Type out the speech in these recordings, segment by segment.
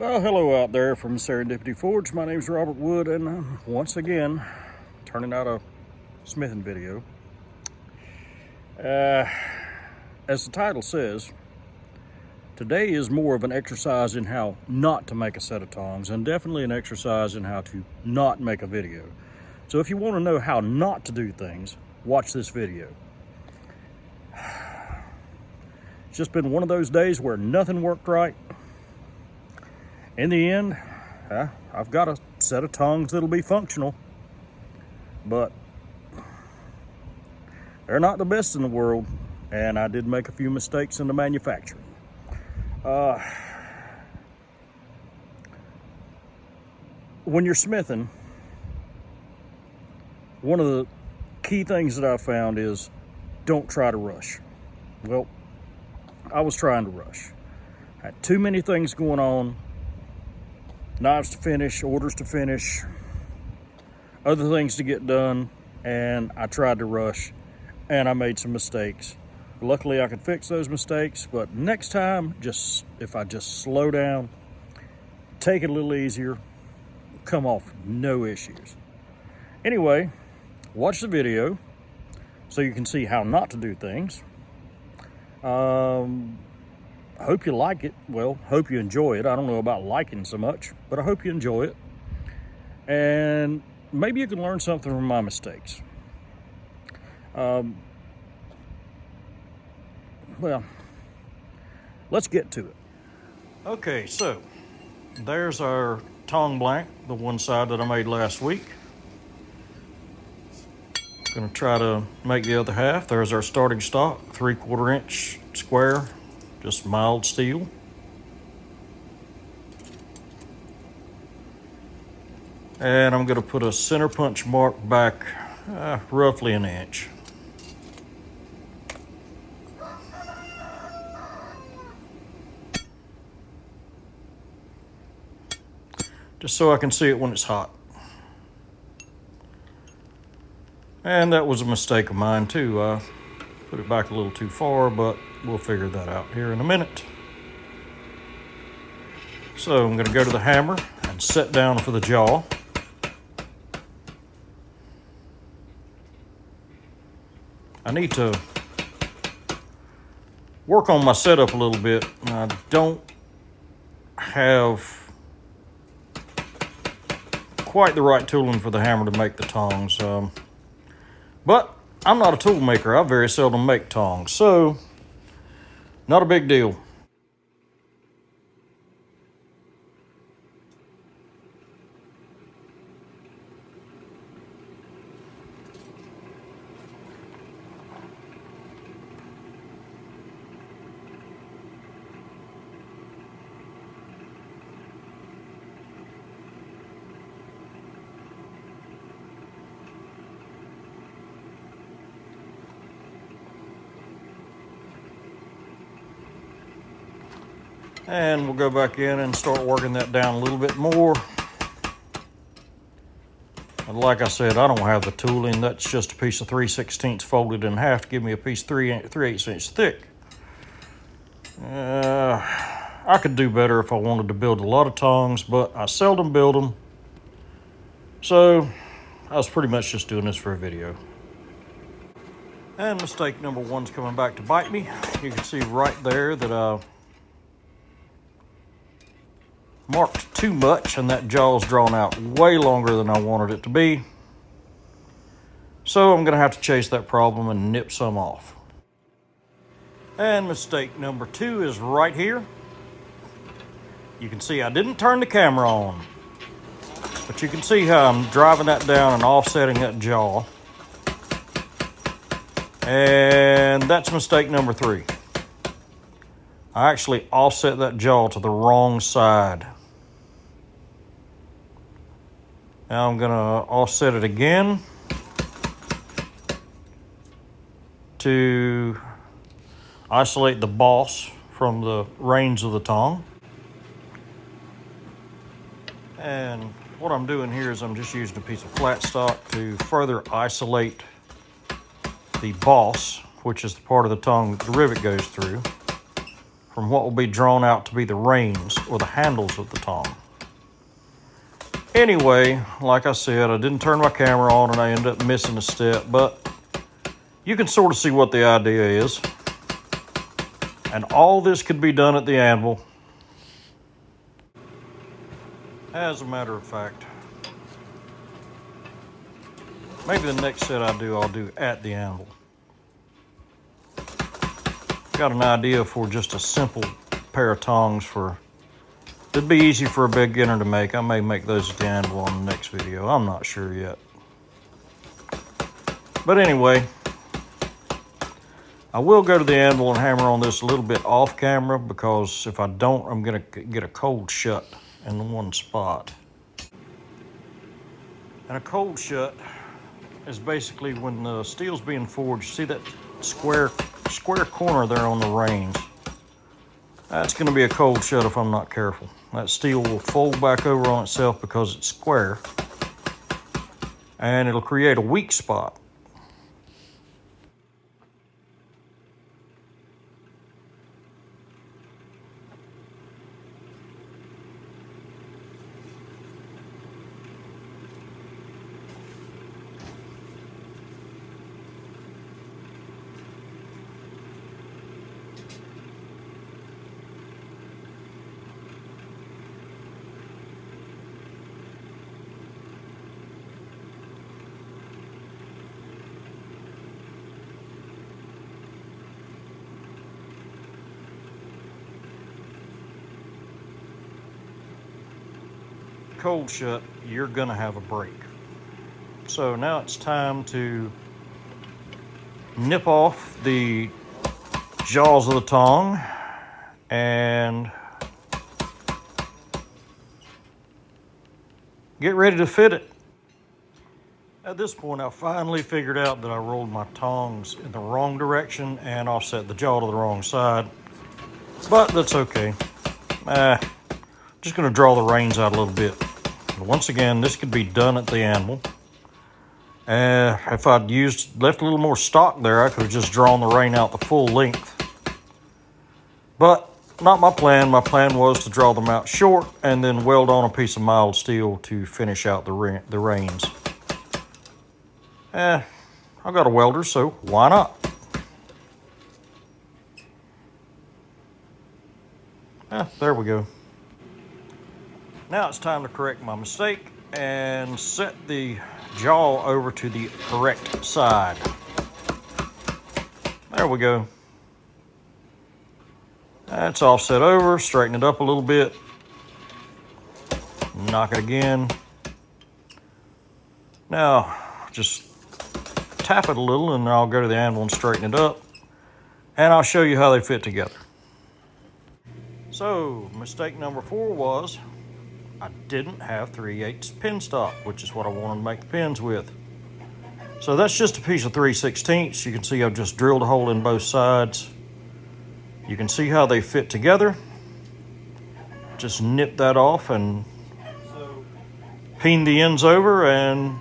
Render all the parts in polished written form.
Well, hello out there from Serendipity Forge. My name is Robert Wood, and I'm once again turning out a smithing video. As the title says, today is more of an exercise in how not to make a set of tongs, and definitely an exercise in how to not make a video. So if you want to know how not to do things, watch this video. It's just been one of those days where nothing worked right. In the end, I've got a set of tongs that'll be functional, but they're not the best in the world, and I did make a few mistakes in the manufacturing. When you're smithing, one of the key things that I've found is don't try to rush. Well, I was trying to rush. I had too many things going on. Knives to finish, orders to finish, other things to get done, and I tried to rush, and I made some mistakes. Luckily, I could fix those mistakes, but next time, if I just slow down, take it a little easier, come off no issues. Anyway, watch the video so you can see how not to do things. I hope you like it. Well, hope you enjoy it. I don't know about liking so much, but I hope you enjoy it. And maybe you can learn something from my mistakes. Well, let's get to it. Okay, so there's our tong blank, the one side that I made last week. Gonna try to make the other half. There's our starting stock, 3/4 inch square. Just mild steel. And I'm going to put a center punch mark back roughly an inch. Just so I can see it when it's hot. And that was a mistake of mine too. I put it back a little too far, but we'll figure that out here in a minute. So I'm going to go to the hammer and set down for the jaw. I need to work on my setup a little bit. I don't have quite the right tooling for the hammer to make the tongs. But I'm not a tool maker. I very seldom make tongs, so not a big deal. And we'll go back in and start working that down a little bit more. And like I said, I don't have the tooling. That's just a piece of 3/16 folded in half to give me a piece 3/8 inch thick. I could do better if I wanted to build a lot of tongs, but I seldom build them. So I was pretty much just doing this for a video. And mistake number one's coming back to bite me. You can see right there that I marked too much, and that jaw's drawn out way longer than I wanted it to be. So I'm going to have to chase that problem and nip some off. And mistake number two is right here. You can see I didn't turn the camera on, but you can see how I'm driving that down and offsetting that jaw. And that's mistake number three. I actually offset that jaw to the wrong side. Now I'm going to offset it again to isolate the boss from the reins of the tong. And what I'm doing here is I'm just using a piece of flat stock to further isolate the boss, which is the part of the tong that the rivet goes through. from what will be drawn out to be the reins or the handles of the tong. Anyway, like I said, I didn't turn my camera on and I ended up missing a step, but you can sort of see what the idea is. And all this could be done at the anvil. As a matter of fact, maybe the next set I'll do at the anvil. Got an idea for just a simple pair of tongs it'd be easy for a beginner to make. I may make those at the anvil on the next video. I'm not sure yet. But anyway, I will go to the anvil and hammer on this a little bit off camera, because if I don't, I'm gonna get a cold shut in the one spot. And a cold shut is basically when the steel's being forged. See that square corner there on the reins? That's going to be a cold shut if I'm not careful. That steel will fold back over on itself because it's square, and it'll create a weak spot. Cold shut, you're gonna have a break. So now it's time to nip off the jaws of the tong and get ready to fit it. At this point, I finally figured out that I rolled my tongs in the wrong direction and offset the jaw to the wrong side, but that's okay. Just gonna draw the reins out a little bit. Once again, this could be done at the anvil. If I'd left a little more stock there, I could have just drawn the rein out the full length. But not my plan. My plan was to draw them out short and then weld on a piece of mild steel to finish out the reins. I've got a welder, so why not? There we go. Now it's time to correct my mistake and set the jaw over to the correct side. There we go. That's offset over, straighten it up a little bit. Knock it again. Now, just tap it a little and I'll go to the anvil and straighten it up. And I'll show you how they fit together. So, mistake number 4 was I didn't have 3/8 pin stock, which is what I wanted to make the pins with. So that's just a piece of 3/16. You can see I've just drilled a hole in both sides. You can see how they fit together. Just nip that off and pin the ends over and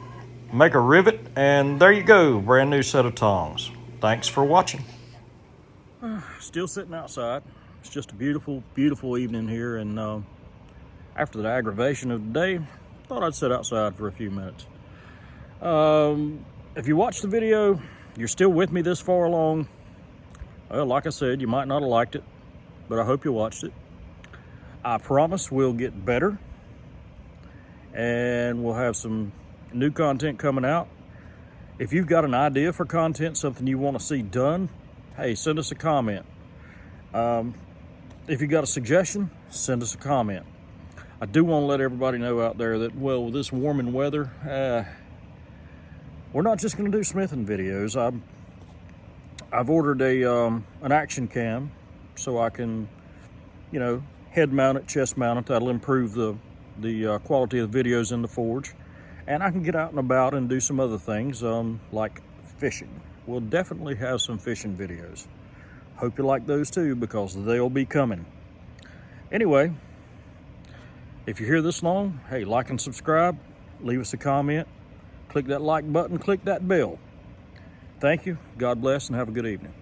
make a rivet, and there you go, brand new set of tongs. Thanks for watching. Still sitting outside. It's just a beautiful, beautiful evening here, and after the aggravation of the day, thought I'd sit outside for a few minutes. If you watched the video, you're still with me this far along, well, like I said, you might not have liked it, but I hope you watched it. I promise we'll get better, and we'll have some new content coming out. If you've got an idea for content, something you want to see done, hey, send us a comment. If you got a suggestion, send us a comment. I do want to let everybody know out there that, well, with this warming weather, we're not just going to do smithing videos. I've ordered an action cam so I can, head mount it, chest mount it. That'll improve the quality of the videos in the forge. And I can get out and about and do some other things, like fishing. We'll definitely have some fishing videos. Hope you like those too, because they'll be coming. Anyway, if you're here this long, hey, like and subscribe, leave us a comment, click that like button, click that bell. Thank you, God bless, and have a good evening.